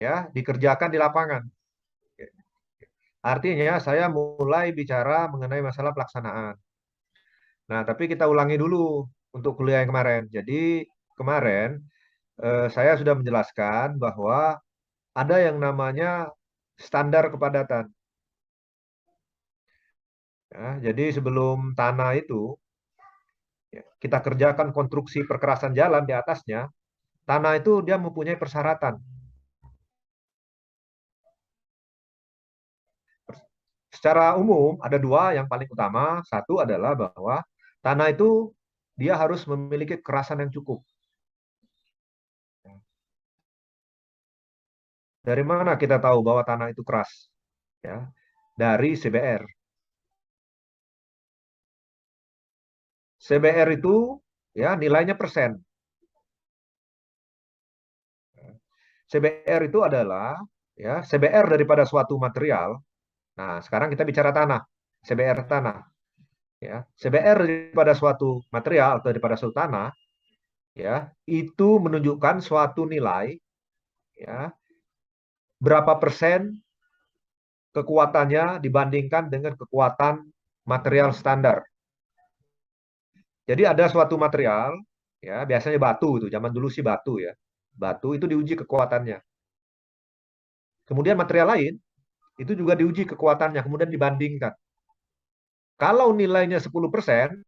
ya, dikerjakan di lapangan. Artinya saya mulai bicara mengenai masalah pelaksanaan. Nah, tapi kita ulangi dulu untuk kuliah yang kemarin. Jadi kemarin saya sudah menjelaskan bahwa ada yang namanya standar kepadatan. Ya, jadi sebelum tanah itu ya, kita kerjakan konstruksi perkerasan jalan di atasnya, tanah itu dia mempunyai persyaratan. Secara umum ada dua yang paling utama. Satu adalah bahwa tanah itu dia harus memiliki kekerasan yang cukup. Dari mana kita tahu bahwa tanah itu keras? Ya, dari CBR. CBR itu ya nilainya persen. CBR itu adalah ya CBR daripada suatu material. Nah, sekarang kita bicara tanah. CBR tanah. Ya, CBR daripada suatu material atau daripada suatu tanah, ya, itu menunjukkan suatu nilai, ya, berapa persen kekuatannya dibandingkan dengan kekuatan material standar. Jadi ada suatu material, ya, biasanya batu itu, zaman dulu sih batu ya. Batu itu diuji kekuatannya. Kemudian material lain itu juga diuji kekuatannya, kemudian dibandingkan. Kalau nilainya 10%,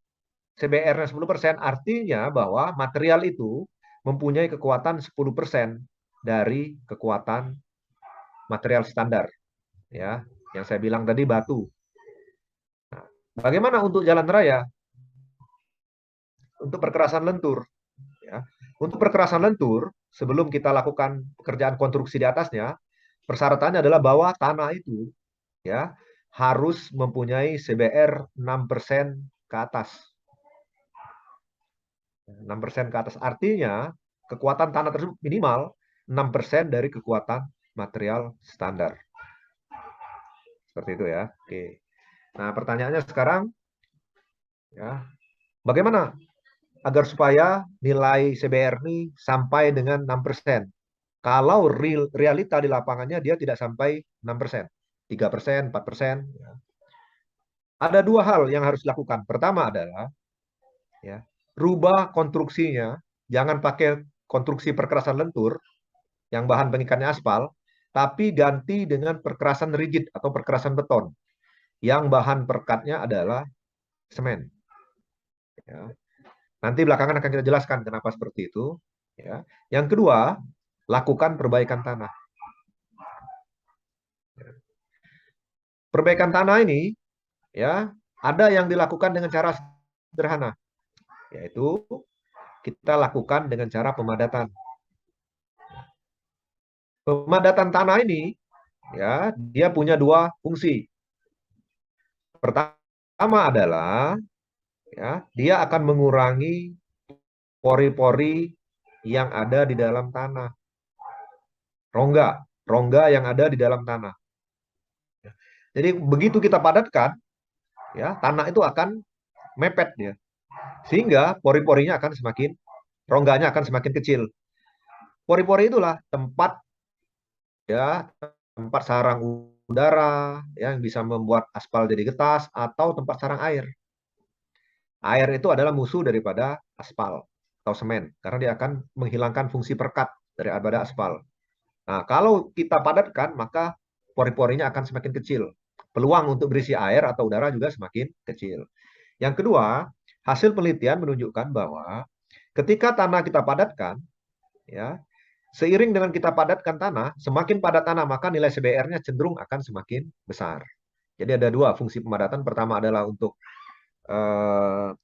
CBR-nya 10%, artinya bahwa material itu mempunyai kekuatan 10% dari kekuatan material standar, ya, yang saya bilang tadi batu. Nah, bagaimana untuk jalan raya? Untuk perkerasan lentur, ya. Untuk perkerasan lentur, sebelum kita lakukan pekerjaan konstruksi di atasnya, persyaratannya adalah bahwa tanah itu, ya, harus mempunyai CBR 6% ke atas. 6% ke atas artinya kekuatan tanah tersebut minimal 6% dari kekuatan material standar. Seperti itu ya. Oke. Nah, pertanyaannya sekarang ya, bagaimana agar supaya nilai CBR ini sampai dengan 6%? Kalau realita di lapangannya dia tidak sampai 6%, 3%, 4%. Ya. Ada dua hal yang harus dilakukan. Pertama adalah ya, rubah konstruksinya, jangan pakai konstruksi perkerasan lentur yang bahan pengikatnya aspal, tapi ganti dengan perkerasan rigid atau perkerasan beton yang bahan perekatnya adalah semen. Ya. Nanti belakangan akan kita jelaskan kenapa seperti itu. Ya. Yang kedua, lakukan perbaikan tanah. Perbaikan tanah ini ya ada yang dilakukan dengan cara sederhana, yaitu kita lakukan dengan cara pemadatan. Pemadatan tanah ini ya dia punya dua fungsi. Pertama adalah ya dia akan mengurangi pori-pori yang ada di dalam tanah, rongga rongga yang ada di dalam tanah. Jadi begitu kita padatkan ya tanah itu akan mepet dia, sehingga pori-porinya akan semakin, rongganya akan semakin kecil. Pori-pori itulah tempat ya, tempat sarang udara ya, yang bisa membuat aspal jadi getas atau tempat sarang air. Air itu adalah musuh daripada aspal atau semen karena dia akan menghilangkan fungsi perekat daripada aspal. Nah, kalau kita padatkan maka pori-porinya akan semakin kecil. Peluang untuk berisi air atau udara juga semakin kecil. Yang kedua, hasil penelitian menunjukkan bahwa ketika tanah kita padatkan, ya, seiring dengan kita padatkan tanah, semakin padat tanah, maka nilai CBR-nya cenderung akan semakin besar. Jadi ada dua fungsi pemadatan. Pertama adalah untuk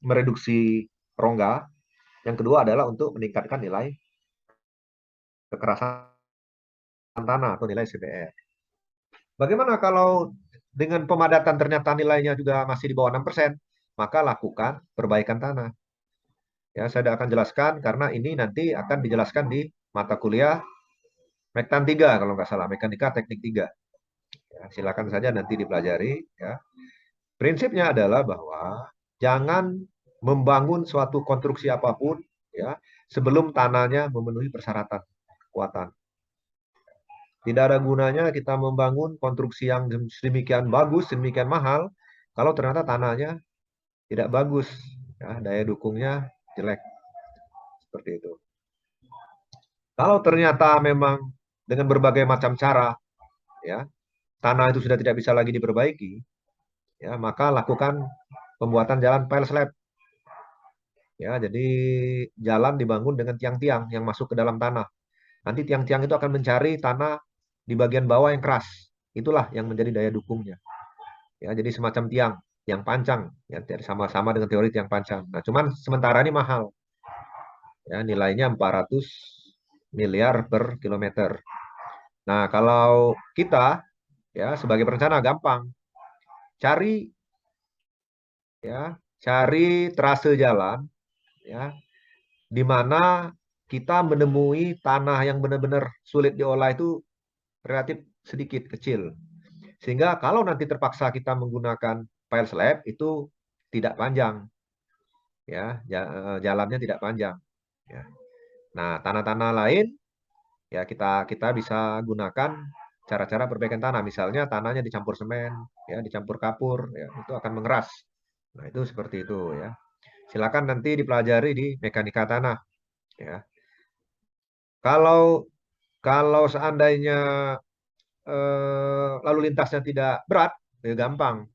mereduksi rongga. Yang kedua adalah untuk meningkatkan nilai kekerasan tanah atau nilai CBR. Bagaimana kalau dengan pemadatan ternyata nilainya juga masih di bawah 6%? Maka lakukan perbaikan tanah. Ya, saya akan jelaskan karena ini nanti akan dijelaskan di mata kuliah Mektan 3 kalau nggak salah, Mekanika Teknik 3. Ya, silakan saja nanti dipelajari. Ya. Prinsipnya adalah bahwa jangan membangun suatu konstruksi apapun ya sebelum tanahnya memenuhi persyaratan kekuatan. Tidak ada gunanya kita membangun konstruksi yang sedemikian bagus, sedemikian mahal, kalau ternyata tanahnya tidak bagus, ya, daya dukungnya jelek, seperti itu. Kalau ternyata memang dengan berbagai macam cara, ya, tanah itu sudah tidak bisa lagi diperbaiki, ya, maka lakukan pembuatan jalan pile slab. Ya, jadi jalan dibangun dengan tiang-tiang yang masuk ke dalam tanah. Nanti tiang-tiang itu akan mencari tanah di bagian bawah yang keras. Itulah yang menjadi daya dukungnya. Ya, jadi semacam tiang yang pancang, ya, sama-sama dengan teori tiang pancang. Nah, cuman sementara ini mahal. Ya, nilainya 400 miliar per kilometer. Nah, kalau kita, ya, sebagai perencana gampang. Cari, ya, cari trase jalan, ya, di mana kita menemui tanah yang benar-benar sulit diolah itu relatif sedikit, kecil. Sehingga kalau nanti terpaksa kita menggunakan pile slab itu tidak panjang, ya, jalannya tidak panjang. Ya. Nah, tanah-tanah lain ya kita kita bisa gunakan cara-cara perbaikan tanah. Misalnya tanahnya dicampur semen, ya, dicampur kapur, ya, itu akan mengeras. Nah, itu seperti itu, ya. Silakan nanti dipelajari di mekanika tanah, ya. Kalau kalau seandainya lalu lintasnya tidak berat, ya gampang.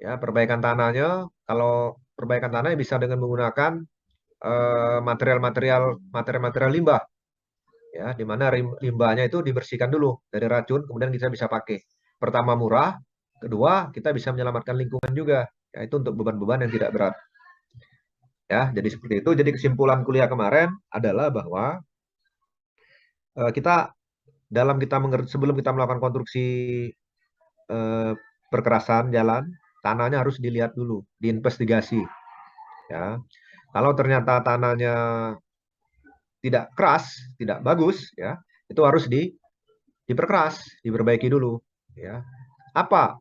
Ya, perbaikan tanahnya, kalau perbaikan tanahnya bisa dengan menggunakan material-material limbah, ya, di mana limbahnya itu dibersihkan dulu dari racun, kemudian kita bisa pakai. Pertama murah, kedua kita bisa menyelamatkan lingkungan juga, yaitu untuk beban-beban yang tidak berat. Ya, jadi seperti itu. Jadi kesimpulan kuliah kemarin adalah bahwa kita dalam kita sebelum kita melakukan konstruksi eh, perkerasan jalan, tanahnya harus dilihat dulu, diinvestigasi. Ya, kalau ternyata tanahnya tidak keras, tidak bagus, ya, itu harus diperkeras, diperbaiki dulu. Ya, apa?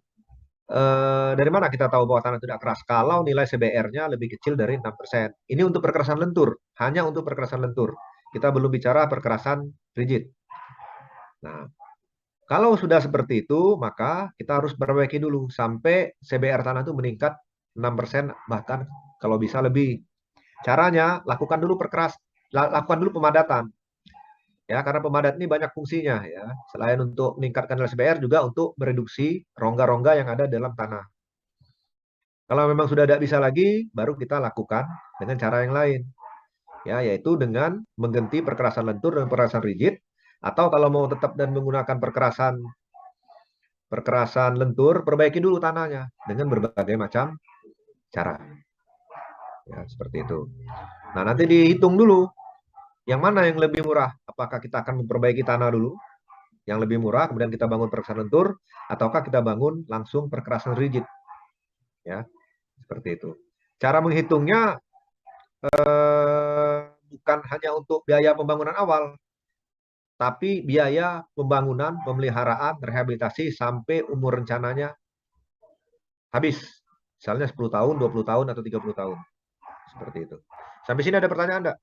Dari mana kita tahu bahwa tanah tidak keras? Kalau nilai CBR-nya lebih kecil dari 6%. Ini untuk perkerasan lentur, hanya untuk perkerasan lentur. Kita belum bicara perkerasan rigid. Nah, kalau sudah seperti itu, maka kita harus perbaiki dulu sampai CBR tanah itu meningkat 6%, bahkan kalau bisa lebih. Caranya, lakukan dulu pemadatan. Ya, karena pemadat ini banyak fungsinya, ya. Selain untuk meningkatkan LSBR juga untuk mereduksi rongga-rongga yang ada dalam tanah. Kalau memang sudah tidak bisa lagi, baru kita lakukan dengan cara yang lain. Ya, yaitu dengan mengganti perkerasan lentur dan perkerasan rigid, atau kalau mau tetap dan menggunakan perkerasan perkerasan lentur, perbaiki dulu tanahnya dengan berbagai macam cara. Ya, seperti itu. Nah, nanti dihitung dulu yang mana yang lebih murah. Apakah kita akan memperbaiki tanah dulu yang lebih murah, kemudian kita bangun perkerasan lentur, ataukah kita bangun langsung perkerasan rigid, ya, seperti itu. Cara menghitungnya bukan hanya untuk biaya pembangunan awal, tapi biaya pembangunan, pemeliharaan, rehabilitasi sampai umur rencananya habis. Misalnya 10 tahun, 20 tahun, atau 30 tahun. Seperti itu. Sampai sini ada pertanyaan enggak?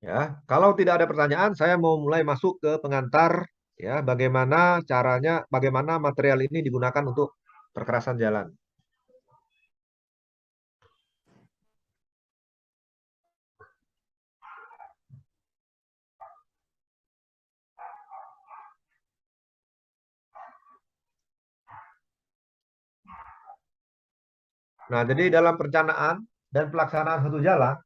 Ya, kalau tidak ada pertanyaan, saya mau mulai masuk ke pengantar, ya, bagaimana caranya, bagaimana material ini digunakan untuk perkerasan jalan. Nah, jadi dalam perencanaan dan pelaksanaan satu jalan,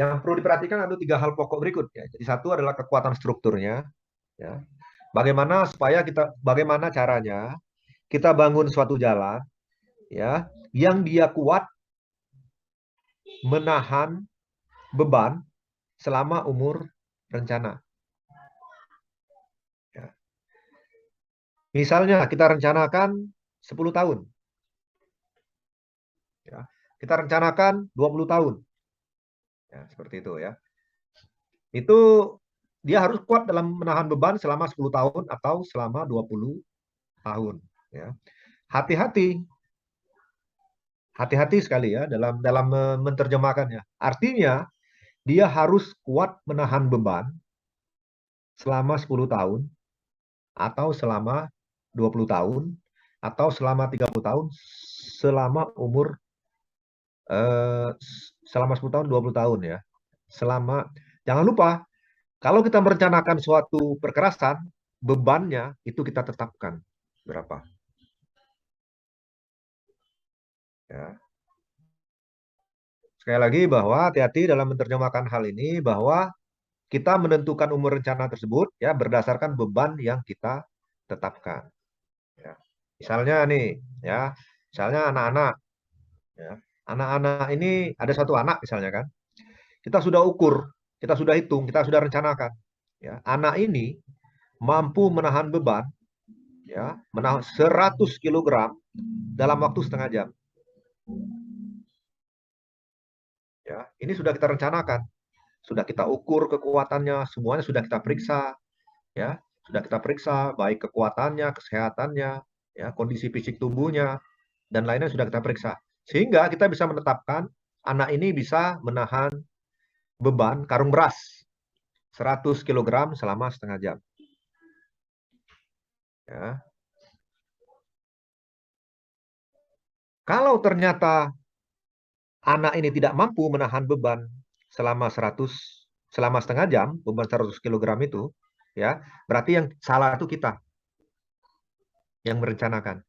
yang perlu diperhatikan ada tiga hal pokok berikut, ya. Jadi satu adalah kekuatan strukturnya, ya. Bagaimana caranya kita bangun suatu jalan, ya, yang dia kuat menahan beban selama umur rencana. Ya. Misalnya kita rencanakan 10 tahun, ya. Kita rencanakan 20 tahun, ya, seperti itu, ya. Itu dia harus kuat dalam menahan beban selama 10 tahun atau selama 20 tahun, ya. Hati-hati, hati-hati sekali, ya, dalam menerjemahkannya. Artinya dia harus kuat menahan beban selama 10 tahun, atau selama 20 tahun, atau selama 30 tahun, selama umur eh, selama 10 tahun, 20 tahun ya. Selama Jangan lupa, kalau kita merencanakan suatu perkerasan, bebannya itu kita tetapkan berapa ya. Sekali lagi bahwa hati-hati dalam menerjemahkan hal ini, bahwa kita menentukan umur rencana tersebut ya berdasarkan beban yang kita tetapkan ya. Misalnya nih ya, misalnya anak-anak ya. Anak-anak ini ada satu anak misalnya kan. Kita sudah ukur, kita sudah hitung, kita sudah rencanakan ya. Anak ini mampu menahan beban ya, menahan 100 kilogram dalam waktu setengah jam ya. Ini sudah kita rencanakan, sudah kita ukur kekuatannya, semuanya sudah kita periksa ya, sudah kita periksa baik kekuatannya, kesehatannya, ya, kondisi fisik tubuhnya dan lainnya sudah kita periksa. Sehingga kita bisa menetapkan anak ini bisa menahan beban karung beras 100 kilogram selama setengah jam. Ya. Kalau ternyata anak ini tidak mampu menahan beban selama 100 selama setengah jam, beban 100 kilogram itu, ya, berarti yang salah itu kita yang merencanakan.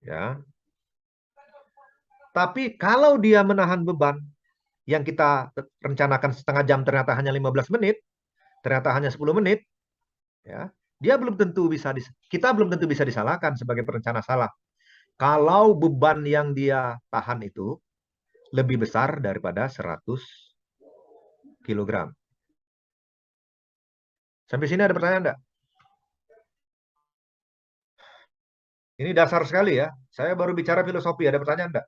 Ya. Tapi kalau dia menahan beban yang kita rencanakan setengah jam ternyata hanya 15 menit, ternyata hanya 10 menit, ya, dia belum tentu bisa kita belum tentu bisa disalahkan sebagai perencana salah. Kalau beban yang dia tahan itu lebih besar daripada 100 kilogram. Sampai sini ada pertanyaan enggak? Ini dasar sekali ya. Saya baru bicara filosofi, ada pertanyaan enggak?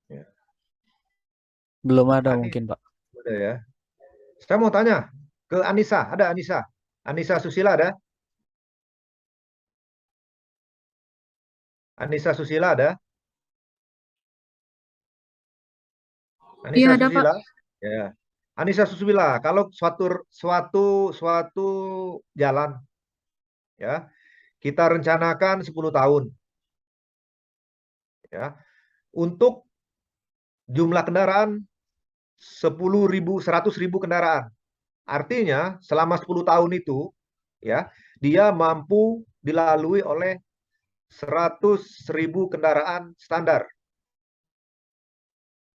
Ya. Belum ada Ani, mungkin, Pak. ada ya. Saya mau tanya ke Anissa, ada Anissa. Anissa Susila ada? Anissa Susila ada? Iya Anissa ada Pak. Susila? Ya. Anissa Susila, kalau suatu suatu suatu jalan ya, kita rencanakan 10 tahun ya, untuk jumlah kendaraan 10.000, 100.000 kendaraan. Artinya selama 10 tahun itu ya, dia mampu dilalui oleh 100.000 kendaraan standar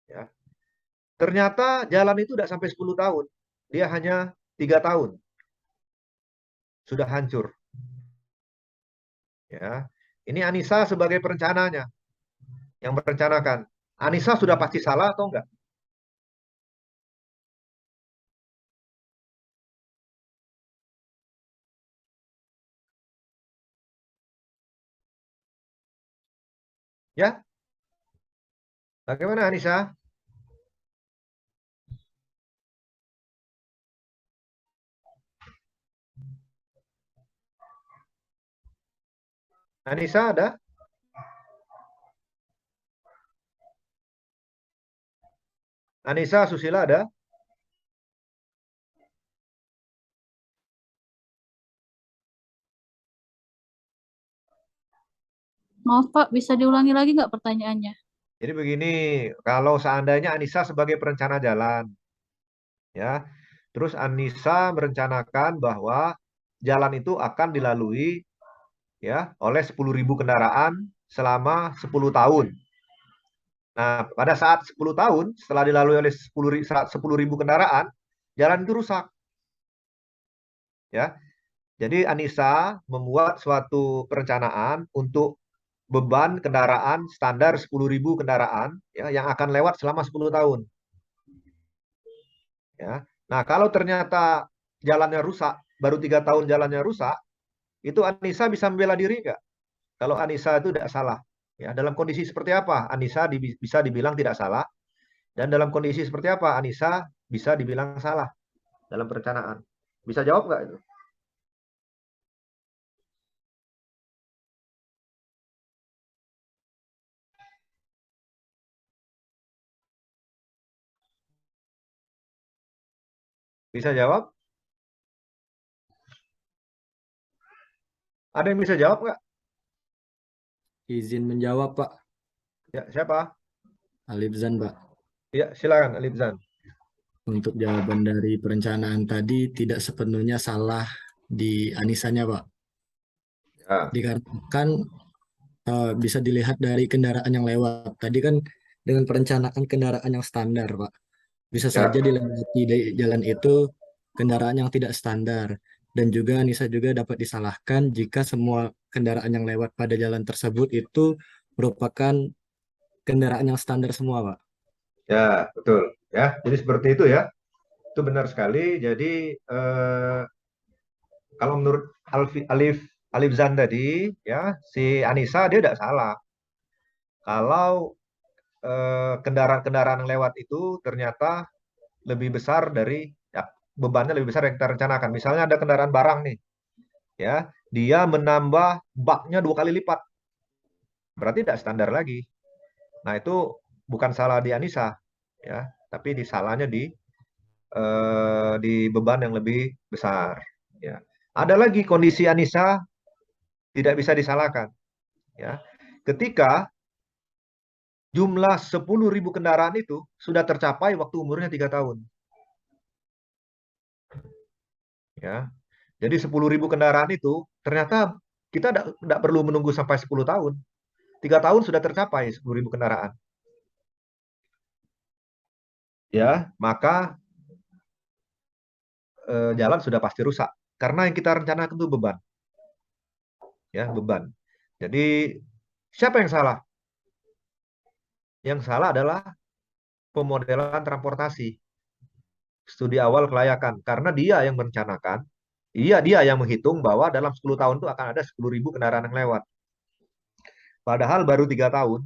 ya. Ternyata jalan itu tidak sampai 10 tahun. Dia hanya 3 tahun sudah hancur ya. Ini Anissa sebagai perencananya yang merencanakan. Anissa sudah pasti salah atau enggak? Ya, bagaimana Anissa? Anissa ada? Anissa Susila ada? Maaf Pak, bisa diulangi lagi nggak pertanyaannya? Jadi begini, kalau seandainya Anissa sebagai perencana jalan, ya, terus Anissa merencanakan bahwa jalan itu akan dilalui ya oleh 10.000 kendaraan selama 10 tahun. Nah, pada saat 10 tahun setelah dilalui oleh 10.000 kendaraan, jalan itu rusak ya. Jadi Anissa membuat suatu perencanaan untuk beban kendaraan standar 10.000 kendaraan ya yang akan lewat selama 10 tahun ya. Nah, kalau ternyata jalannya rusak, baru 3 tahun jalannya rusak, itu Anissa bisa membela diri nggak? Kalau Anissa itu tidak salah, ya dalam kondisi seperti apa Anissa bisa dibilang tidak salah, dan dalam kondisi seperti apa Anissa bisa dibilang salah dalam perencanaan? Bisa jawab nggak itu? Bisa jawab? Ada yang bisa jawab nggak? Izin menjawab, Pak. Ya, siapa? Alipzan, Pak. Ya, silakan Alipzan. Untuk jawaban dari perencanaan tadi tidak sepenuhnya salah di Anisanya, Pak. Ya, Dikarenakan bisa dilihat dari kendaraan yang lewat. Tadi kan dengan perencanaan kendaraan yang standar, Pak. Bisa ya, saja dilewati di jalan itu kendaraan yang tidak standar. Dan juga Anissa juga dapat disalahkan jika semua kendaraan yang lewat pada jalan tersebut itu merupakan kendaraan yang standar semua, Pak. ya, betul. Ya, jadi seperti itu ya. Itu benar sekali. Jadi kalau menurut Alif Zan tadi, ya si Anissa dia tidak salah. Kalau kendaraan-kendaraan yang lewat itu ternyata lebih besar dari ya, bebannya lebih besar yang kita rencanakan. Misalnya ada kendaraan barang nih, ya dia menambah baknya 2 kali lipat, berarti tidak standar lagi. Nah itu bukan salah di Anissa, ya, tapi di salahnya di beban yang lebih besar. Ya. Ada lagi kondisi Anissa tidak bisa disalahkan. Ya. Ketika jumlah 10.000 kendaraan itu sudah tercapai waktu umurnya 3 tahun. Ya. Jadi 10.000 kendaraan itu ternyata kita tidak perlu menunggu sampai 10 tahun. 3 tahun sudah tercapai 10.000 kendaraan. Ya, maka jalan sudah pasti rusak. Karena yang kita rencanakan itu beban. Ya, beban. Jadi siapa yang salah? Yang salah adalah pemodelan transportasi, studi awal kelayakan. Karena dia yang merencanakan, dia yang menghitung bahwa dalam 10 tahun itu akan ada 10.000 kendaraan yang lewat. Padahal baru 3 tahun,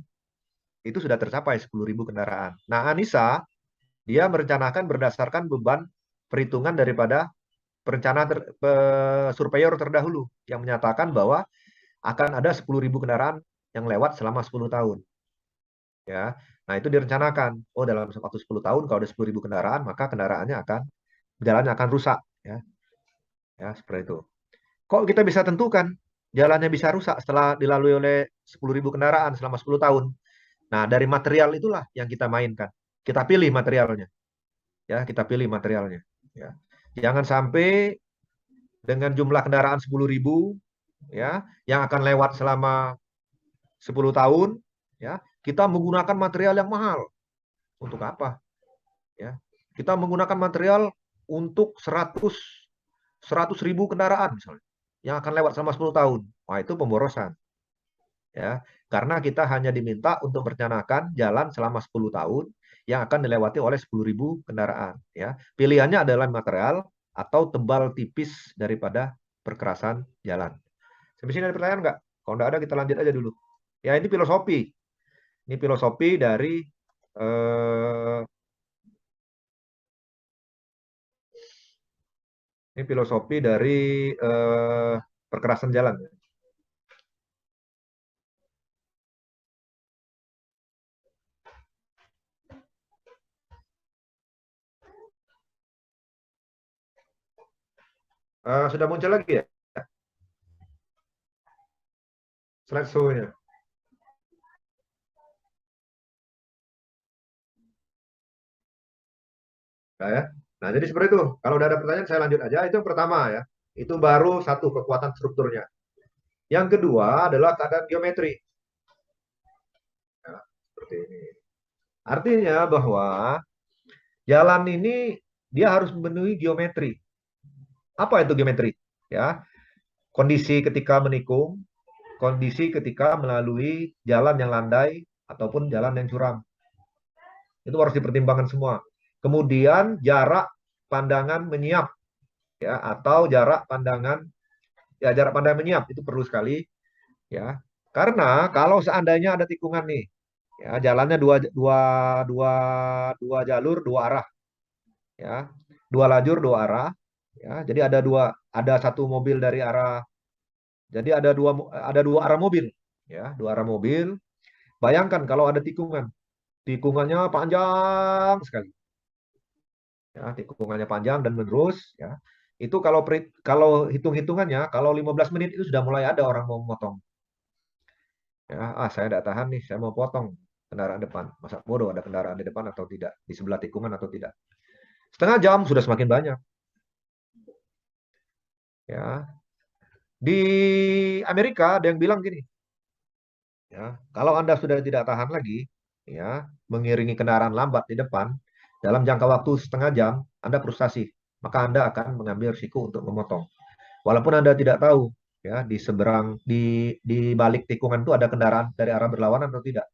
itu sudah tercapai 10.000 kendaraan. Nah, Anissa, dia merencanakan berdasarkan beban perhitungan daripada perencanaan surveyor terdahulu yang menyatakan bahwa akan ada 10.000 kendaraan yang lewat selama 10 tahun. Ya, nah itu direncanakan. Oh, dalam waktu 10 tahun kalau ada 10.000 kendaraan, maka jalannya akan rusak. Ya, seperti itu. Kok kita bisa tentukan jalannya bisa rusak setelah dilalui oleh 10.000 kendaraan selama 10 tahun? Nah, dari material itulah yang kita mainkan. Kita pilih materialnya. Ya, kita pilih materialnya. Ya. Jangan sampai dengan jumlah kendaraan 10.000 ya yang akan lewat selama 10 tahun ya, kita menggunakan material yang mahal. Untuk apa? Ya. Kita menggunakan material untuk 100.000 kendaraan misalnya yang akan lewat selama 10 tahun. Wah, itu pemborosan. Ya, karena kita hanya diminta untuk merencanakan jalan selama 10 tahun yang akan dilewati oleh 10.000 kendaraan. Ya, pilihannya adalah material atau tebal tipis daripada perkerasan jalan. Sampai sini ada pertanyaan nggak? Kalau nggak ada, kita lanjut aja dulu. Ya, ini filosofi. Ini filosofi dari eh, perkerasan jalan. Sudah muncul lagi ya slide show-nya. Nah, ya. Nah, jadi seperti itu. Kalau udah ada pertanyaan, saya lanjut aja. Itu yang pertama ya. Itu baru satu kekuatan strukturnya. Yang kedua adalah keadaan geometri. Ya, seperti ini. Artinya bahwa jalan ini dia harus memenuhi geometri. Apa itu geometri? Ya, kondisi ketika menikung, kondisi ketika melalui jalan yang landai ataupun jalan yang curam. Itu harus dipertimbangkan semua. Kemudian jarak pandangan menyiap ya atau jarak pandang menyiap itu perlu sekali ya. Karena kalau seandainya ada tikungan nih, ya jalannya dua, dua jalur, dua arah, ya, dua lajur, dua arah, ya. Jadi ada satu mobil dari arah, jadi ada dua arah mobil, ya, dua arah mobil. Bayangkan kalau ada tikungan, tikungannya panjang sekali. ya, tikungannya panjang dan menerus, ya. Itu kalau hitung-hitungannya, kalau 15 menit itu sudah mulai ada orang mau memotong. Ya, saya tidak tahan nih, saya mau potong kendaraan depan. Masa bodoh ada kendaraan di depan atau tidak, di sebelah tikungan atau tidak. Setengah jam sudah semakin banyak. Ya, di Amerika ada yang bilang gini, ya, kalau Anda sudah tidak tahan lagi, ya, mengiringi kendaraan lambat di depan dalam jangka waktu setengah jam, Anda frustasi, maka Anda akan mengambil risiko untuk memotong. Walaupun Anda tidak tahu, ya, di seberang di balik tikungan itu ada kendaraan dari arah berlawanan atau tidak.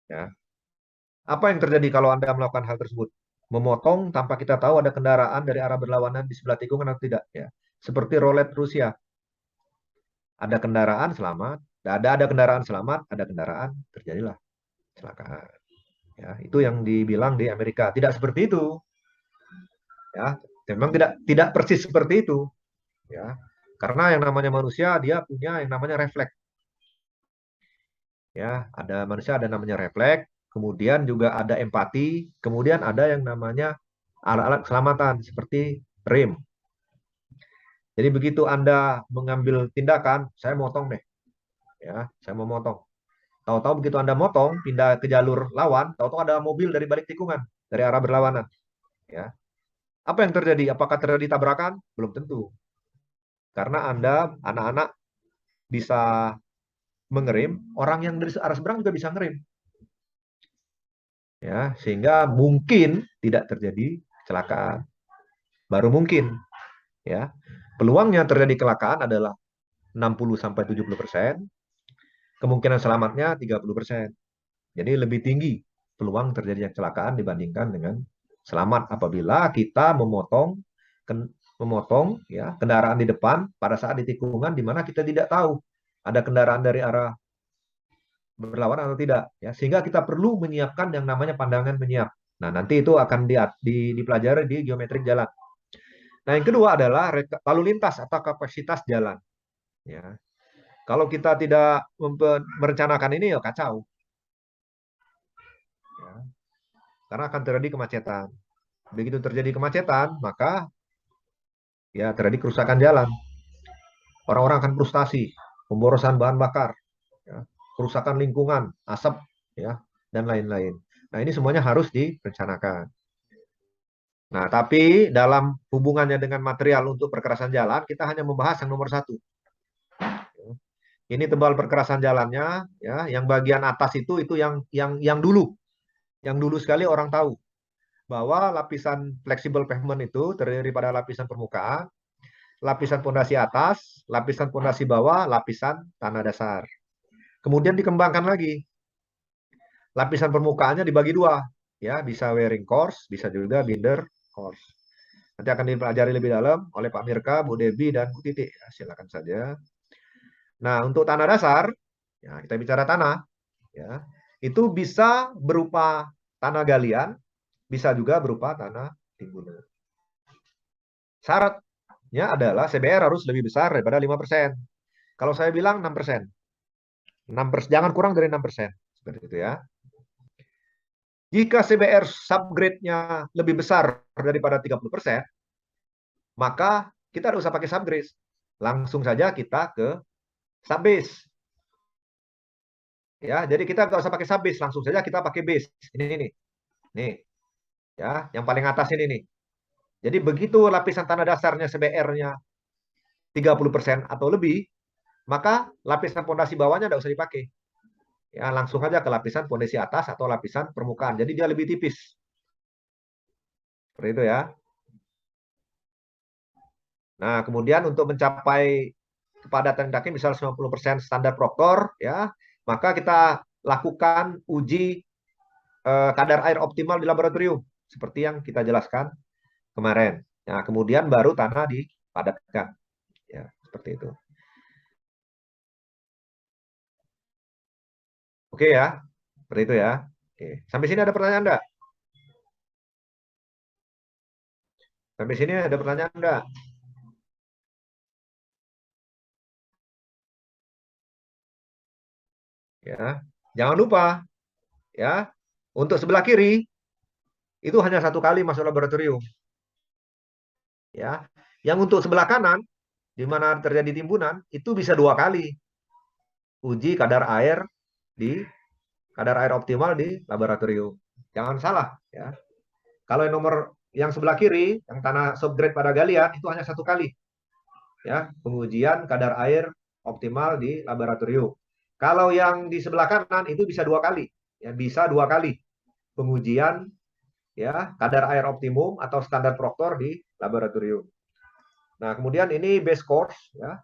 Ya. Apa yang terjadi kalau Anda melakukan hal tersebut? Memotong tanpa kita tahu ada kendaraan dari arah berlawanan di sebelah tikungan atau tidak. Ya. Seperti roulette Rusia. Ada kendaraan selamat, ada kendaraan selamat, ada kendaraan terjadilah kecelakaan. Ya, itu yang dibilang di Amerika. Tidak seperti itu. Ya, memang tidak persis seperti itu. Ya, karena yang namanya manusia dia punya yang namanya refleks. Ya, ada manusia ada namanya refleks, kemudian juga ada empati, kemudian ada yang namanya alat-alat keselamatan seperti rem. Jadi begitu Anda mengambil tindakan, saya motong deh, ya, saya mau motong. Tahu-tahu begitu Anda motong, pindah ke jalur lawan, tahu-tahu ada mobil dari balik tikungan, dari arah berlawanan, ya. Apa yang terjadi? Apakah terjadi tabrakan? Belum tentu. Karena Anda, anak-anak bisa mengerem, orang yang dari arah seberang juga bisa ngerem. Ya, sehingga mungkin tidak terjadi kecelakaan. Baru mungkin, ya. Peluangnya terjadi kecelakaan adalah 60 sampai 70%, kemungkinan selamatnya 30%. Jadi lebih tinggi peluang terjadinya kecelakaan dibandingkan dengan selamat apabila kita memotong ya kendaraan di depan pada saat di tikungan di mana kita tidak tahu ada kendaraan dari arah berlawanan atau tidak, ya, sehingga kita perlu menyiapkan yang namanya pandangan menyiap. Nah, nanti itu akan dipelajari di geometrik jalan. Nah, yang kedua adalah lalu lintas atau kapasitas jalan, ya. Kalau kita tidak merencanakan ini, ya kacau, ya. Karena akan terjadi kemacetan. Begitu terjadi kemacetan, maka ya terjadi kerusakan jalan. Orang-orang akan frustasi, pemborosan bahan bakar, ya, kerusakan lingkungan, asap, ya, dan lain-lain. Nah, ini semuanya harus direncanakan. Nah, tapi dalam hubungannya dengan material untuk perkerasan jalan, kita hanya membahas yang nomor satu. Ini tebal perkerasan jalannya, ya. Yang bagian atas itu yang dulu sekali orang tahu bahwa lapisan fleksibel pavement itu terdiri pada lapisan permukaan, lapisan pondasi atas, lapisan pondasi bawah, lapisan tanah dasar. Kemudian dikembangkan lagi. Lapisan permukaannya dibagi dua, ya, bisa wearing course, bisa juga binder course. Nanti akan dipelajari lebih dalam oleh Pak Mirka, Bu Debi, dan Bu Titik. Ya, silakan saja. Nah, untuk tanah dasar, ya, kita bicara tanah, ya, itu bisa berupa tanah galian, bisa juga berupa tanah timbunan. Syaratnya adalah CBR harus lebih besar daripada 5%. Kalau saya bilang 6%. 6%, jangan kurang dari 6%. Seperti itu ya. Jika CBR subgrade-nya lebih besar daripada 30%, maka kita tidak usah pakai subgrade. Langsung saja kita ke subbase. Ya, jadi kita nggak usah pakai subbase, langsung saja kita pakai base. Ini. Nih, ya, yang paling atas ini nih. Jadi begitu lapisan tanah dasarnya CBR-nya 30% atau lebih, maka lapisan pondasi bawahnya tidak usah dipakai. Ya, langsung aja ke lapisan pondasi atas atau lapisan permukaan. Jadi dia lebih tipis. Seperti itu ya. Nah, kemudian untuk mencapai kepadatan daki misal 90% standar Proctor, ya, maka kita lakukan uji kadar air optimal di laboratorium seperti yang kita jelaskan kemarin. Nah, kemudian baru tanah dipadatkan. Ya, seperti itu. Oke ya, seperti itu ya. Oke. Sampai sini ada pertanyaan enggak? Sampai sini ada pertanyaan enggak? Ya. Jangan lupa ya, untuk sebelah kiri itu hanya 1 kali masuk laboratorium. Ya, yang untuk sebelah kanan, di mana terjadi timbunan, itu bisa 2 kali uji kadar air optimal di laboratorium. Jangan salah, ya. Kalau yang nomor yang sebelah kiri, yang tanah subgrade pada galian, itu hanya 1 kali, ya, pengujian kadar air optimal di laboratorium. Kalau yang di sebelah kanan itu bisa 2 kali, ya, bisa 2 kali pengujian, ya, kadar air optimum atau standar Proctor di laboratorium. Nah, kemudian ini base course, ya,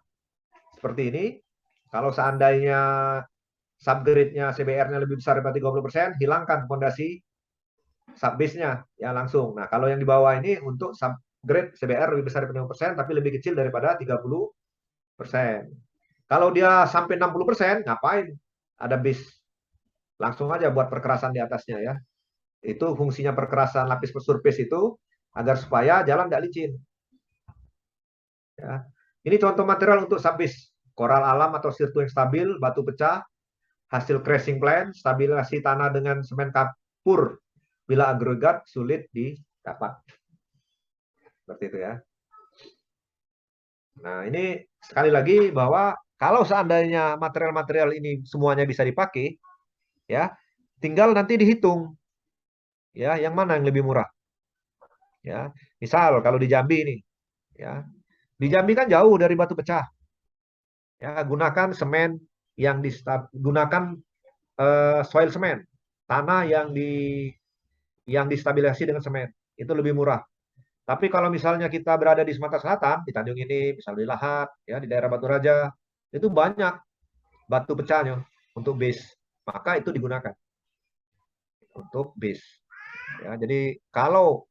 seperti ini. Kalau seandainya subgrade-nya CBR-nya lebih besar daripada 30%, hilangkan fondasi subbase-nya, ya, langsung. Nah, kalau yang di bawah ini untuk subgrade CBR lebih besar daripada 50%, tapi lebih kecil daripada 30%. Kalau dia sampai 60%, ngapain ada base? Langsung aja buat perkerasan di atasnya, ya. Itu fungsinya perkerasan lapis surface itu agar supaya jalan nggak licin. Ya. Ini contoh material untuk subbase. Koral alam atau sirtu yang stabil, batu pecah, hasil crashing plan, stabilisasi tanah dengan semen kapur bila agregat sulit didapat. Seperti itu, ya. Nah, ini sekali lagi bahwa kalau seandainya material-material ini semuanya bisa dipakai, ya, tinggal nanti dihitung, ya, yang mana yang lebih murah. Ya, misal kalau di Jambi ini, ya, di Jambi kan jauh dari batu pecah. Ya, gunakan semen yang gunakan soil semen, tanah yang distabilisasi dengan semen, itu lebih murah. Tapi kalau misalnya kita berada di Sumatera Selatan, di Tanjung ini, misalnya di Lahat, ya, di daerah Batu Raja, itu banyak batu pecahnya untuk base, maka itu digunakan untuk base. Ya, jadi kalau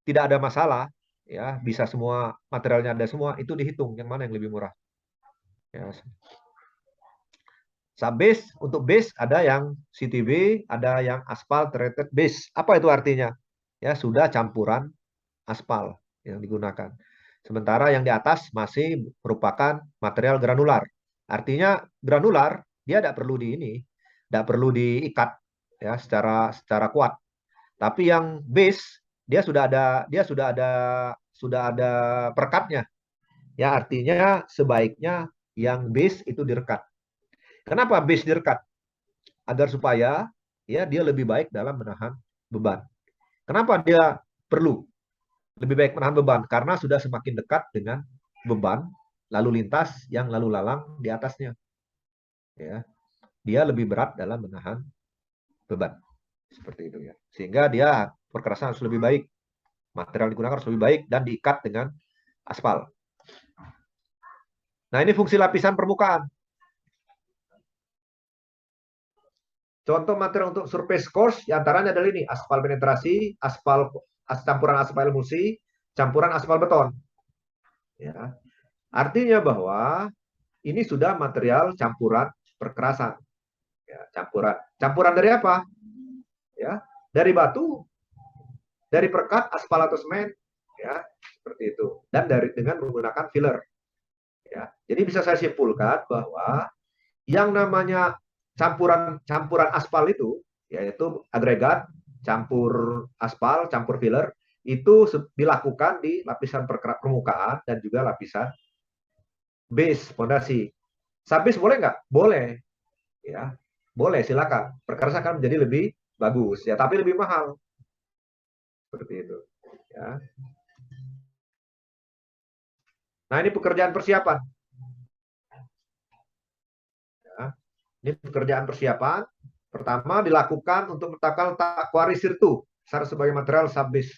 tidak ada masalah, ya, bisa semua materialnya ada semua, itu dihitung yang mana yang lebih murah. Ya. Subbase, untuk base ada yang CTB, ada yang aspal treated base. Apa itu artinya? Ya, sudah campuran aspal yang digunakan. Sementara yang di atas masih merupakan material granular. Artinya granular dia tidak perlu tidak perlu diikat, ya, secara kuat. Tapi yang base dia sudah ada perekatnya. Ya, artinya sebaiknya yang base itu direkat. Kenapa base direkat? Agar supaya, ya, dia lebih baik dalam menahan beban. Kenapa dia perlu lebih baik menahan beban? Karena sudah semakin dekat dengan beban lalu lintas yang lalu lalang di atasnya. Ya, dia lebih berat dalam menahan beban. Seperti itu, ya. Sehingga dia perkerasan harus lebih baik. Material digunakan harus lebih baik dan diikat dengan aspal. Nah, ini fungsi lapisan permukaan. Contoh material untuk surface course, diantaranya adalah ini, aspal penetrasi, campuran aspal emulsi, campuran aspal beton. Ya. Artinya bahwa ini sudah material campuran perkerasan. Ya, campuran dari apa? Ya, dari batu, dari perekat, aspal atau semen, ya, seperti itu. Dan dengan menggunakan filler. Ya. Jadi bisa saya simpulkan bahwa yang namanya campuran aspal itu, yaitu agregat, campur aspal, campur filler, itu dilakukan di lapisan permukaan dan juga lapisan base, fondasi. Subbase boleh nggak? Boleh, ya, boleh, silakan. Perkerasan akan menjadi lebih bagus, ya, tapi lebih mahal. Seperti itu, ya. Nah, ini pekerjaan persiapan. Ya. Ini pekerjaan persiapan. Pertama dilakukan untuk meletakkan letak kuari sirtu sebagai material subbase.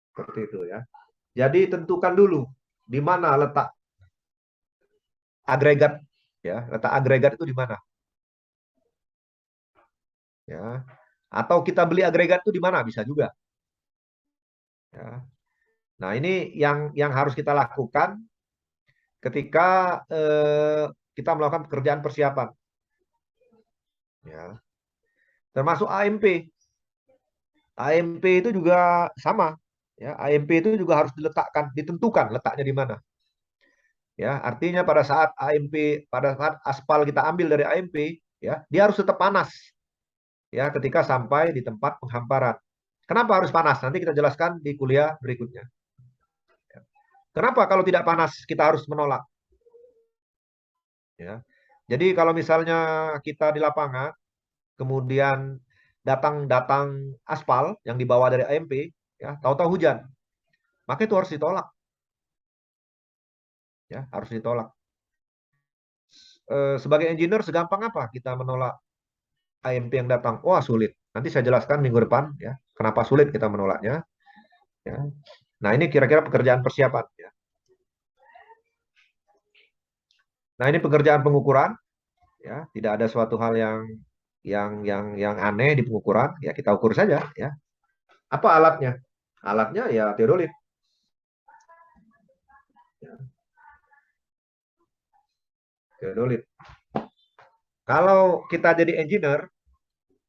Seperti itu, ya. Jadi tentukan dulu di mana letak agregat, ya. Letak agregat itu di mana? Ya. Atau kita beli agregat itu di mana? Bisa juga. Ya. Nah, ini yang harus kita lakukan ketika kita melakukan pekerjaan persiapan. Ya. Termasuk AMP. AMP itu juga sama. Ya, AMP itu juga harus ditentukan letaknya di mana. Ya, artinya pada saat aspal kita ambil dari AMP, ya, dia harus tetap panas. Ya, ketika sampai di tempat penghamparan. Kenapa harus panas? Nanti kita jelaskan di kuliah berikutnya. Kenapa kalau tidak panas kita harus menolak? Ya. Jadi kalau misalnya kita di lapangan, kemudian datang aspal yang dibawa dari AMP, ya, tahu-tahu hujan, maka itu harus ditolak, ya, harus ditolak. Sebagai engineer segampang apa kita menolak AMP yang datang? Wah, sulit. Nanti saya jelaskan minggu depan, ya, kenapa sulit kita menolaknya. Ya. Nah, ini kira-kira pekerjaan persiapan. Ya. Nah, ini pekerjaan pengukuran. Ya, tidak ada suatu hal yang aneh di pengukuran. Ya, kita ukur saja. Ya. Apa alatnya? Alatnya ya teodolit. Ya, teodolit. Kalau kita jadi engineer,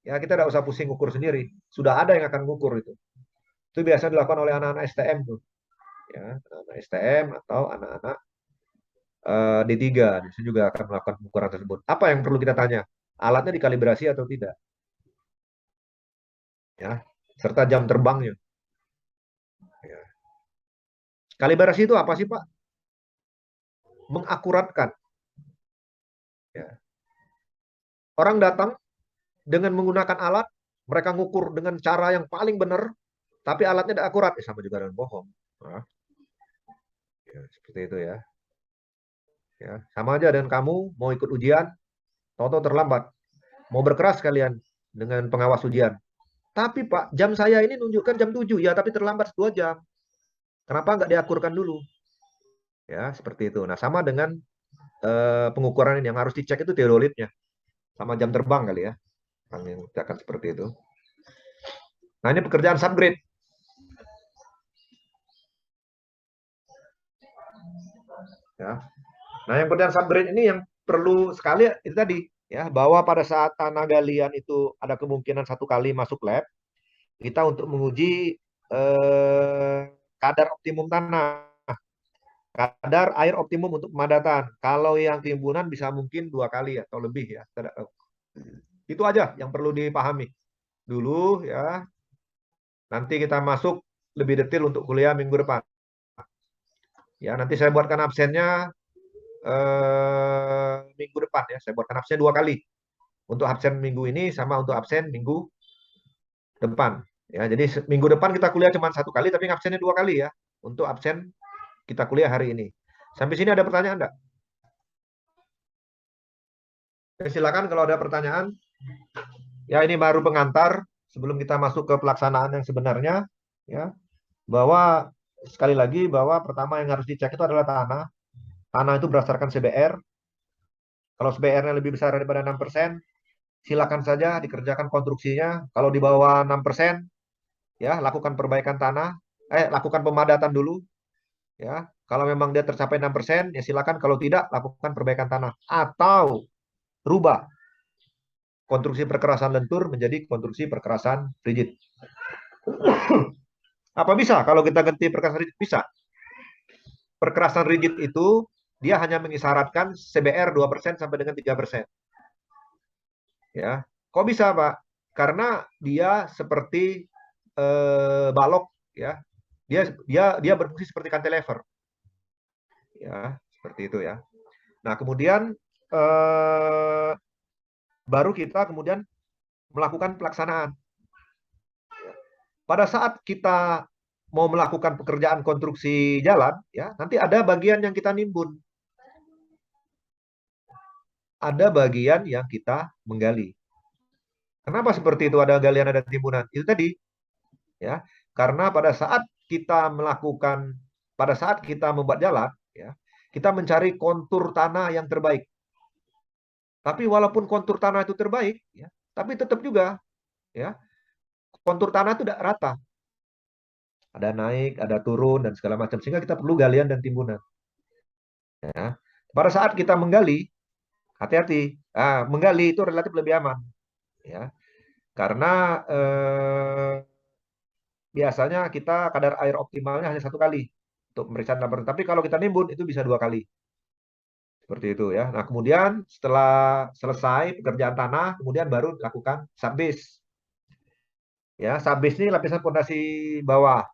ya kita tidak usah pusing ukur sendiri. Sudah ada yang akan mengukur itu. Itu biasa dilakukan oleh anak-anak STM tuh. Ya, anak STM atau anak-anak D3. Itu juga akan melakukan pengukuran tersebut. Apa yang perlu kita tanya? Alatnya dikalibrasi atau tidak? Ya, serta jam terbangnya. Ya. Kalibrasi itu apa sih, Pak? Mengakuratkan. Ya. Orang datang dengan menggunakan alat, mereka ngukur dengan cara yang paling benar, tapi alatnya tidak akurat. Ya, sama juga dengan bohong. Nah, ya, seperti itu ya. Ya, sama aja dengan kamu mau ikut ujian, tahu-tahu terlambat. Mau berkeras kalian dengan pengawas ujian. Tapi Pak, jam saya ini nunjukkan jam 7 ya, tapi terlambat 2 jam. Kenapa nggak diakurkan dulu? Ya, seperti itu. Nah, sama dengan pengukuran ini yang harus dicek itu teodolitnya. Sama jam terbang kali ya. Yang akan seperti itu. Nah, ini pekerjaan subgrade. Ya. Nah, yang pekerjaan subgrade ini yang perlu sekali itu tadi ya, bahwa pada saat tanah galian itu ada kemungkinan 1 kali masuk lab, kita untuk menguji kadar optimum tanah, kadar air optimum untuk pemadatan. Kalau yang timbunan bisa mungkin 2 kali atau lebih ya. Itu aja yang perlu dipahami dulu ya. Nanti kita masuk lebih detail untuk kuliah minggu depan. Ya, nanti saya buatkan absennya minggu depan ya. Saya buatkan absen 2 kali. Untuk absen minggu ini sama untuk absen minggu depan. Ya, jadi minggu depan kita kuliah cuma 1 kali, tapi absennya 2 kali ya. Untuk absen kita kuliah hari ini. Sampai sini ada pertanyaan enggak? Silakan kalau ada pertanyaan. Ya, ini baru pengantar sebelum kita masuk ke pelaksanaan yang sebenarnya. Ya, bahwa sekali lagi bahwa pertama yang harus dicek itu adalah tanah. Tanah itu berdasarkan CBR. Kalau CBR-nya lebih besar daripada 6%, silakan saja dikerjakan konstruksinya. Kalau di bawah 6%, ya lakukan perbaikan tanah, lakukan pemadatan dulu, ya. Kalau memang dia tercapai 6%, ya silakan. Kalau tidak, lakukan perbaikan tanah atau rubah konstruksi perkerasan lentur menjadi konstruksi perkerasan rigid. Apa bisa kalau kita ganti perkerasan rigid? Bisa. Perkerasan rigid itu dia hanya mengisyaratkan CBR 2% sampai dengan 3%. Ya. Kok bisa, Pak? Karena dia seperti balok ya. Dia berfungsi seperti cantilever. Ya, seperti itu ya. Nah, kemudian baru kita kemudian melakukan pelaksanaan. Pada saat kita mau melakukan pekerjaan konstruksi jalan, ya, nanti ada bagian yang kita nimbun. Ada bagian yang kita menggali. Kenapa seperti itu ada galian, ada timbunan? Itu tadi, ya. Karena pada saat kita membuat jalan, ya, kita mencari kontur tanah yang terbaik. Tapi walaupun kontur tanah itu terbaik, ya, tapi tetap juga, ya, kontur tanah itu tidak rata. Ada naik, ada turun, dan segala macam. Sehingga kita perlu galian dan timbunan. Ya. Pada saat kita menggali, hati-hati. Menggali itu relatif lebih aman. Ya. Karena biasanya kita kadar air optimalnya hanya 1 kali untuk pemeriksaan laboratorium. Tapi kalau kita nimbun, itu bisa 2 kali. Seperti itu ya. Nah, kemudian setelah selesai pekerjaan tanah, kemudian baru lakukan subbase. Ya, subbase ini lapisan pondasi bawah.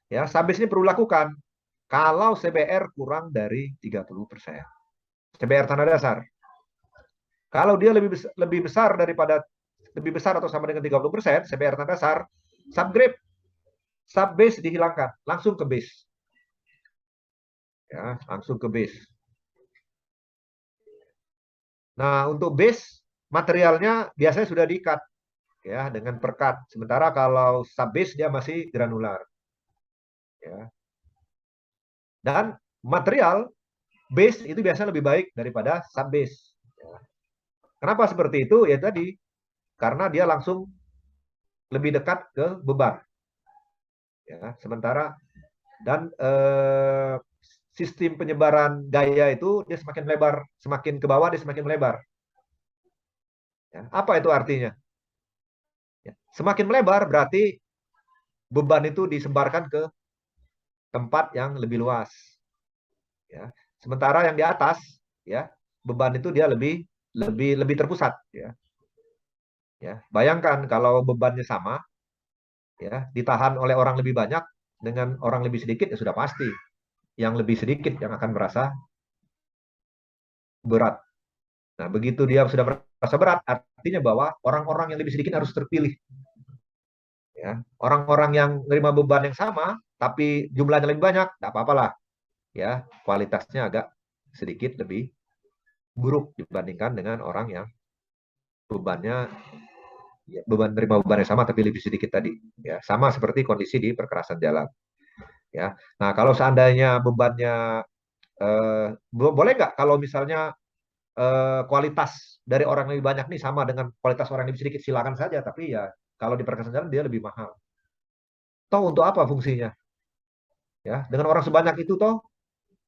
Ya, subbase ini perlu lakukan kalau CBR kurang dari 30%. CBR tanah dasar. Kalau dia lebih besar daripada lebih besar atau sama dengan 30%, CBR tanah dasar, subgrade, subbase dihilangkan, langsung ke base. Ya, langsung ke base. Nah, untuk base materialnya biasanya sudah di-cut ya dengan perkat. Sementara kalau subbase dia masih granular. Ya. Dan material base itu biasanya lebih baik daripada subbase. Ya. Kenapa seperti itu? Ya tadi karena dia langsung lebih dekat ke beban. Ya, sementara dan sistem penyebaran gaya itu dia semakin lebar, semakin ke bawah dia semakin melebar. Ya, apa itu artinya? Ya, semakin melebar berarti beban itu disebarkan ke tempat yang lebih luas. Ya. Sementara yang di atas, ya beban itu dia lebih terpusat. Ya. Ya. Bayangkan kalau bebannya sama, ya ditahan oleh orang lebih banyak dengan orang lebih sedikit ya sudah pasti yang lebih sedikit yang akan merasa berat. Nah, begitu dia sudah merasa berat, artinya bahwa orang-orang yang lebih sedikit harus terpilih. Ya, orang-orang yang menerima beban yang sama, tapi jumlahnya lebih banyak, tidak apa-apalah. Ya, kualitasnya agak sedikit lebih buruk dibandingkan dengan orang yang bebannya ya, menerima beban yang sama tapi lebih sedikit tadi. Ya, sama seperti kondisi di perkerasan jalan. Ya, nah kalau seandainya bebannya boleh nggak kalau misalnya kualitas dari orang yang lebih banyak nih sama dengan kualitas orang yang lebih sedikit silakan saja tapi ya kalau di perkerasan jalan dia lebih mahal. Toh untuk apa fungsinya? Ya, dengan orang sebanyak itu toh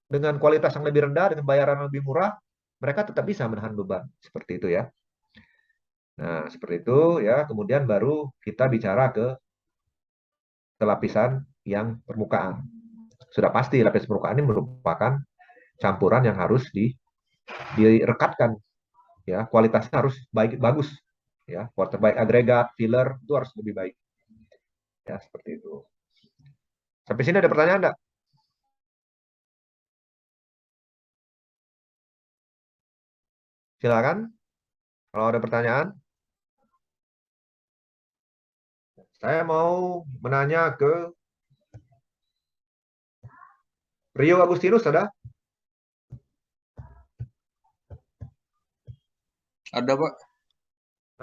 dengan kualitas yang lebih rendah dengan bayaran yang lebih murah mereka tetap bisa menahan beban seperti itu ya. Nah, seperti itu ya. Kemudian baru kita bicara ke lapisan yang permukaan. Sudah pasti lapisan permukaan ini merupakan campuran yang harus direkatkan ya. Kualitasnya harus bagus ya. Kualitas baik agregat, filler itu harus lebih baik. Ya, seperti itu. Sampai sini ada pertanyaan enggak? Silakan kalau ada pertanyaan. Saya mau menanya ke Rio Agustinus ada? Ada, Pak.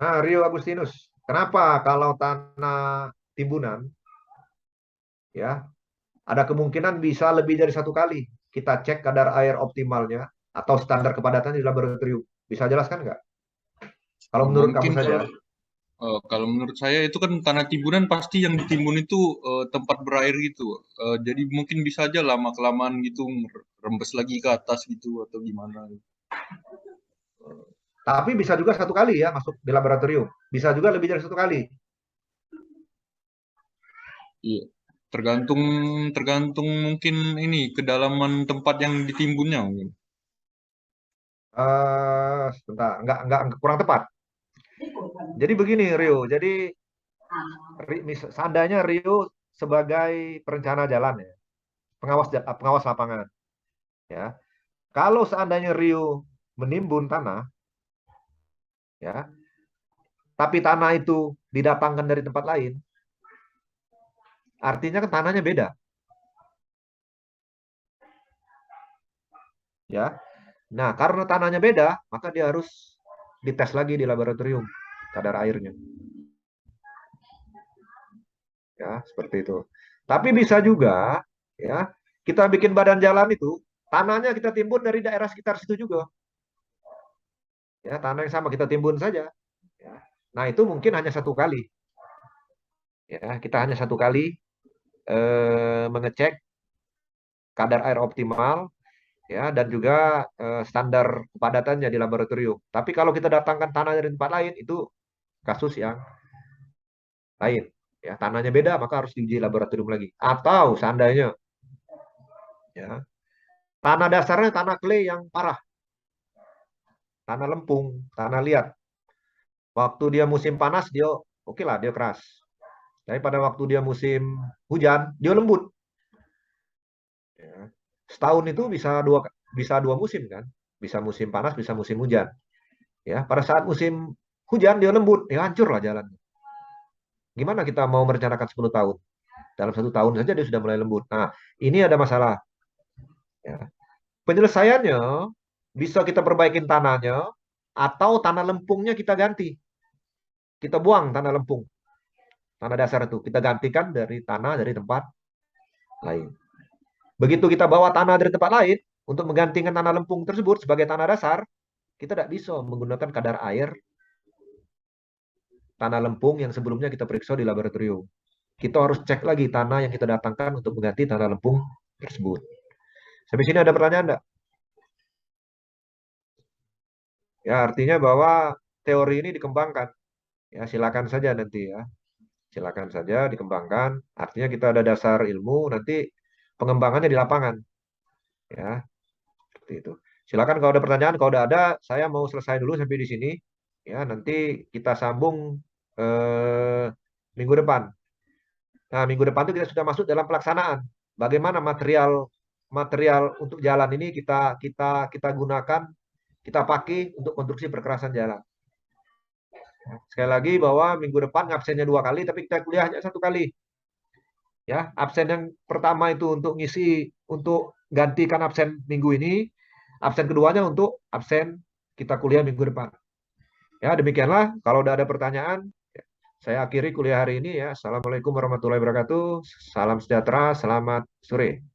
Nah, Rio Agustinus. Kenapa kalau tanah timbunan ya ada kemungkinan bisa lebih dari satu kali kita cek kadar air optimalnya atau standar kepadatan di laboratorium? Bisa jelaskan nggak? Kalau menurut kamu Mungkin saja. kalau menurut saya itu kan tanah timbunan pasti yang ditimbun itu tempat berair gitu. Jadi mungkin bisa aja lama-kelamaan gitu rembes lagi ke atas gitu atau gimana. Tapi bisa juga satu kali ya masuk di laboratorium. Bisa juga lebih dari satu kali. Iya. Tergantung tergantung mungkin ini kedalaman tempat yang ditimbunnya mungkin. Sebentar, nggak kurang tepat. Jadi begini Rio, jadi seandainya Rio sebagai perencana jalan ya, pengawas lapangan, ya. Kalau seandainya Rio menimbun tanah, ya, tapi tanah itu didatangkan dari tempat lain, artinya kan tanahnya beda, ya. Nah, karena tanahnya beda, maka dia harus dites lagi di laboratorium kadar airnya. Ya, seperti itu. Tapi bisa juga ya, kita bikin badan jalan itu tanahnya kita timbun dari daerah sekitar situ juga. Ya, tanah yang sama kita timbun saja. Ya. Nah, itu mungkin hanya satu kali. Ya, kita hanya satu kali mengecek kadar air optimal ya dan juga standar kepadatannya di laboratorium. Tapi kalau kita datangkan tanah dari tempat lain itu kasus yang lain. Ya, tanahnya beda maka harus diuji laboratorium lagi. Atau seandainya ya tanah dasarnya tanah clay yang parah, tanah lempung, tanah liat. Waktu dia musim panas dia oke lah dia keras. Tapi pada waktu dia musim hujan, dia lembut. Ya. Setahun itu bisa dua musim kan? Bisa musim panas, bisa musim hujan. Ya, pada saat musim hujan dia lembut, ya hancur lah jalan. Gimana kita mau merencanakan 10 tahun? Dalam 1 tahun saja dia sudah mulai lembut. Nah, ini ada masalah. Ya. Penyelesaiannya bisa kita perbaikin tanahnya atau tanah lempungnya kita ganti. Kita buang tanah lempung, tanah dasar itu. Kita gantikan dari tanah dari tempat lain. Begitu kita bawa tanah dari tempat lain untuk menggantikan tanah lempung tersebut sebagai tanah dasar, kita tidak bisa menggunakan kadar air tanah lempung yang sebelumnya kita periksa di laboratorium. Kita harus cek lagi tanah yang kita datangkan untuk mengganti tanah lempung tersebut. Sampai sini ada pertanyaan enggak? Ya, artinya bahwa teori ini dikembangkan. Ya, silakan saja nanti ya. Silakan saja dikembangkan. Artinya kita ada dasar ilmu, nanti pengembangannya di lapangan. Ya, seperti itu. Silakan kalau ada pertanyaan, kalau udah ada, saya mau selesai dulu sampai di sini. Ya, nanti kita sambung minggu depan. Nah, minggu depan itu kita sudah masuk dalam pelaksanaan. Bagaimana material material untuk jalan ini kita gunakan, kita pakai untuk konstruksi perkerasan jalan. Sekali lagi bahwa minggu depan absennya 2 kali, tapi kita kuliah hanya 1 kali. Ya, absen yang pertama itu untuk ngisi, untuk gantikan absen minggu ini. Absen keduanya untuk absen kita kuliah minggu depan. Ya, demikianlah. Kalau udah ada pertanyaan, saya akhiri kuliah hari ini ya. Assalamualaikum warahmatullahi wabarakatuh. Salam sejahtera, selamat sore.